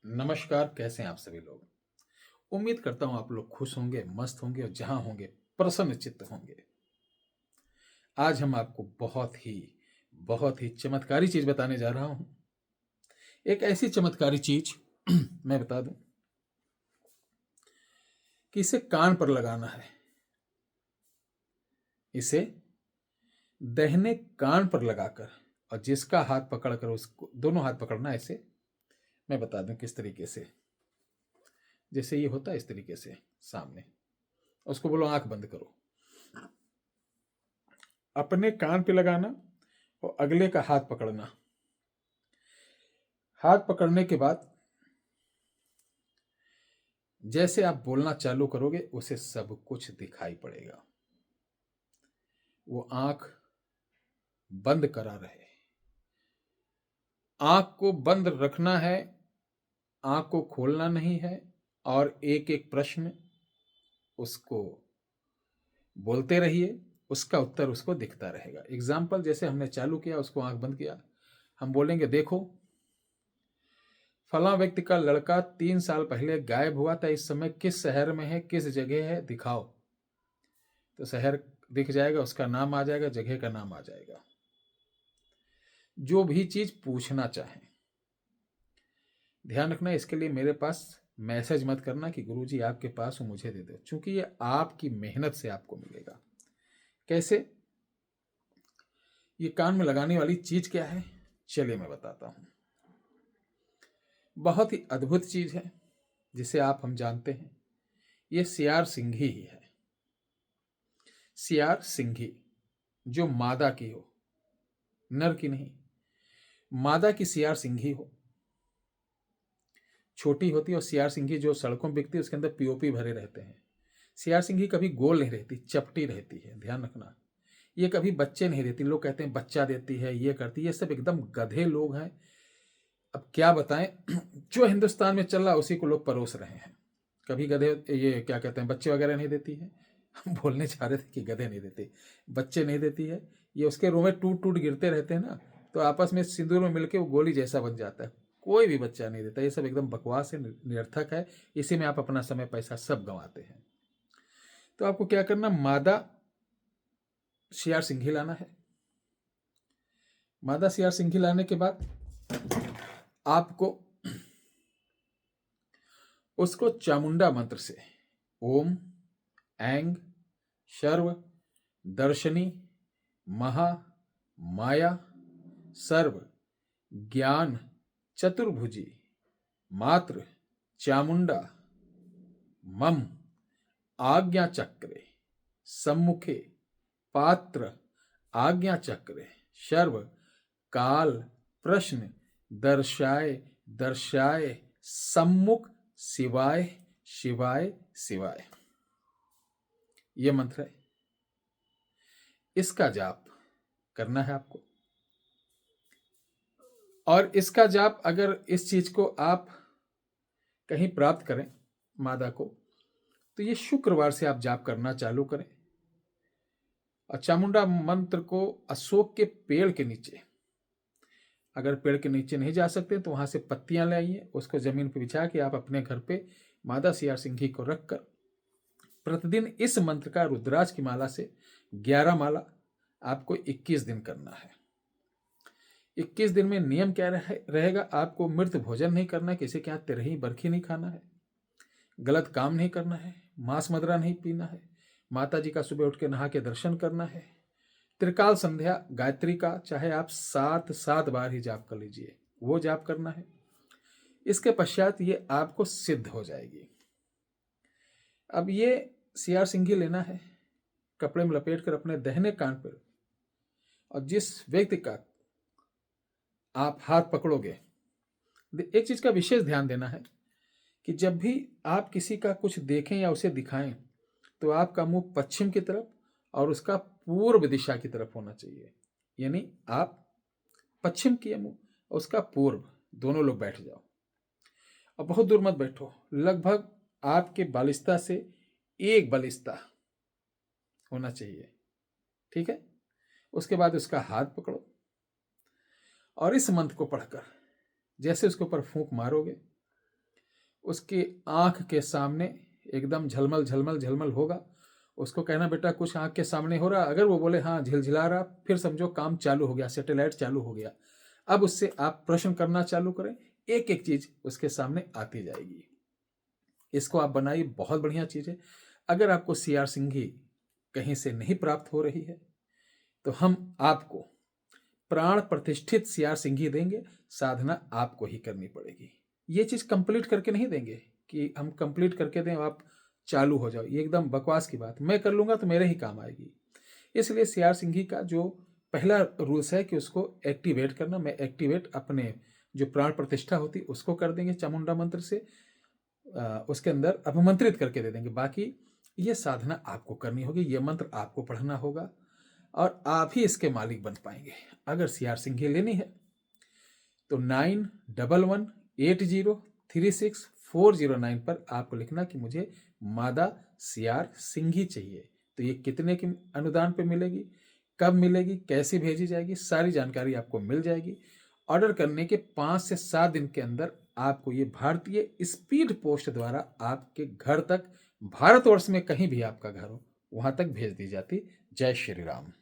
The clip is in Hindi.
नमस्कार। कैसे हैं आप सभी लोग। उम्मीद करता हूं आप लोग खुश होंगे, मस्त होंगे और जहां होंगे प्रसन्न चित्त होंगे। आज हम आपको बहुत ही चमत्कारी चीज बताने जा रहा हूं। एक ऐसी चमत्कारी चीज मैं बता दूं कि इसे कान पर लगाना है। इसे दाहिने कान पर लगाकर और जिसका हाथ पकड़कर उसको दोनों हाथ पकड़ना। ऐसे मैं बता दूं किस तरीके से। जैसे ये होता है इस तरीके से सामने, उसको बोलो आंख बंद करो। अपने कान पे लगाना और अगले का हाथ पकड़ना। हाथ पकड़ने के बाद जैसे आप बोलना चालू करोगे उसे सब कुछ दिखाई पड़ेगा। वो आंख बंद करा रहे। आंख को बंद रखना है, आंख को खोलना नहीं है। और एक एक प्रश्न उसको बोलते रहिए, उसका उत्तर उसको दिखता रहेगा। एग्जाम्पल, जैसे हमने चालू किया, उसको आंख बंद किया, हम बोलेंगे देखो फला व्यक्ति का लड़का 3 साल पहले गायब हुआ था, इस समय किस शहर में है, किस जगह है, दिखाओ। तो शहर दिख जाएगा, उसका नाम आ जाएगा, जगह का नाम आ जाएगा। जो भी चीज पूछना चाहें, ध्यान रखना इसके लिए मेरे पास मैसेज मत करना कि गुरुजी आपके पास हो मुझे दे दो, क्योंकि ये आपकी मेहनत से आपको मिलेगा। कैसे? ये कान में लगाने वाली चीज क्या है, चलिए मैं बताता हूं। बहुत ही अद्भुत चीज है जिसे हम जानते हैं। ये सियार सिंघी ही है। सियार सिंघी जो मादा की हो, नर की नहीं। मादा की सियार सिंघी हो, छोटी होती है। और सियार सिंघी जो सड़कों में बिकती है उसके अंदर पीओपी भरे रहते हैं। सियार सिंघी कभी गोल नहीं रहती, चपटी रहती है, ध्यान रखना। ये कभी बच्चे नहीं देती। लोग कहते हैं बच्चा देती है, ये करती है, ये सब एकदम गधे लोग हैं। अब क्या बताएं, जो हिंदुस्तान में चल रहा उसी को लोग परोस रहे हैं। कभी गधे, ये क्या कहते हैं, बच्चे वगैरह नहीं देती है। हम बोलने चाह रहे थे कि गधे नहीं देती, बच्चे नहीं देती है। ये उसके रोमे टूट टूट गिरते रहते हैं ना, तो आपस में सिंदूर में मिलके वो गोली जैसा बन जाता है। कोई भी बच्चा नहीं देता। ये सब एकदम बकवास है, निरर्थक है। इसी में आप अपना समय पैसा सब गंवाते हैं। तो आपको क्या करना, मादा सियार सिंघी लाना है। मादा सियार सिंघी लाने के बाद आपको उसको चामुंडा मंत्र से ओम ऐंग शर्व दर्शनी महा माया सर्व ज्ञान चतुर्भुजी मात्र चामुंडा मम आज्ञा चक्रे सम्मुखे पात्र आज्ञा चक्रे शर्व काल प्रश्न दर्शाए दर्शाए सम्मुख शिवाय शिवाय शिवाय। ये मंत्र है, इसका जाप करना है आपको। और इसका जाप अगर इस चीज को आप कहीं प्राप्त करें मादा को, तो ये शुक्रवार से आप जाप करना चालू करें। और चामुंडा मंत्र को अशोक के पेड़ के नीचे, अगर पेड़ के नीचे नहीं जा सकते तो वहां से पत्तियां ले आइए, उसको जमीन पर बिछा के आप अपने घर पे मादा सियार सिंघी को रखकर प्रतिदिन इस मंत्र का रुद्राक्ष की माला से 11 माला आपको 21 दिन करना है। 21 दिन में नियम क्या रहेगा, आपको मृत भोजन नहीं करना है, किसी के यहाँ तिरही बरखी नहीं खाना है, गलत काम नहीं करना है, मांस मदरा नहीं पीना है, माता जी का सुबह उठ के नहा के दर्शन करना है, त्रिकाल संध्या गायत्री का चाहे आप 7 बार ही जाप कर लीजिए, वो जाप करना है। इसके पश्चात ये आपको सिद्ध हो जाएगी। अब ये सियार सिंघी लेना है, कपड़े में लपेट कर अपने दाहिने कान पर, और जिस व्यक्ति का आप हाथ पकड़ोगे, एक चीज का विशेष ध्यान देना है कि जब भी आप किसी का कुछ देखें या उसे दिखाएं तो आपका मुंह पश्चिम की तरफ और उसका पूर्व दिशा की तरफ होना चाहिए। यानी आप पश्चिम किए मुंह, उसका पूर्व, दोनों लोग बैठ जाओ। और बहुत दूर मत बैठो, लगभग आपके बालिस्ता से 1 बालिस्ता होना चाहिए, ठीक है। उसके बाद उसका हाथ पकड़ो और इस मंत्र को पढ़कर जैसे उसके ऊपर फूंक मारोगे, उसकी आँख के सामने एकदम झलमल झलमल झलमल होगा। उसको कहना बेटा कुछ आँख के सामने हो रहा, अगर वो बोले हाँ झिलझिला रहा, फिर समझो काम चालू हो गया, सैटेलाइट चालू हो गया। अब उससे आप प्रश्न करना चालू करें, एक एक चीज उसके सामने आती जाएगी। इसको आप बनाइए, बहुत बढ़िया चीज है। अगर आपको सीआर सिंघी कहीं से नहीं प्राप्त हो रही है तो हम आपको प्राण प्रतिष्ठित सीआर सिंघी देंगे, साधना आपको ही करनी पड़ेगी। ये चीज कंप्लीट करके नहीं देंगे कि हम कंप्लीट करके दें आप चालू हो जाओ, ये एकदम बकवास की बात। मैं कर लूंगा तो मेरे ही काम आएगी। इसलिए सीआर सिंघी का जो पहला रूल्स है कि उसको एक्टिवेट करना, मैं एक्टिवेट अपने जो प्राण प्रतिष्ठा होती उसको कर देंगे चामुंडा मंत्र से, उसके अंदर अभिमंत्रित करके दे देंगे। बाकी ये साधना आपको करनी होगी, ये मंत्र आपको पढ़ना होगा और आप ही इसके मालिक बन पाएंगे। अगर सीआर सिंघी लेनी है तो 91118036 409 पर आपको लिखना कि मुझे मादा सीआर सिंघी चाहिए। तो ये कितने की अनुदान पे मिलेगी, कब मिलेगी, कैसे भेजी जाएगी, सारी जानकारी आपको मिल जाएगी। ऑर्डर करने के 5 से 7 दिन के अंदर आपको ये भारतीय स्पीड पोस्ट द्वारा आपके घर तक, भारतवर्ष में कहीं भी आपका घर हो वहां तक भेज दी जाती। जय श्री राम।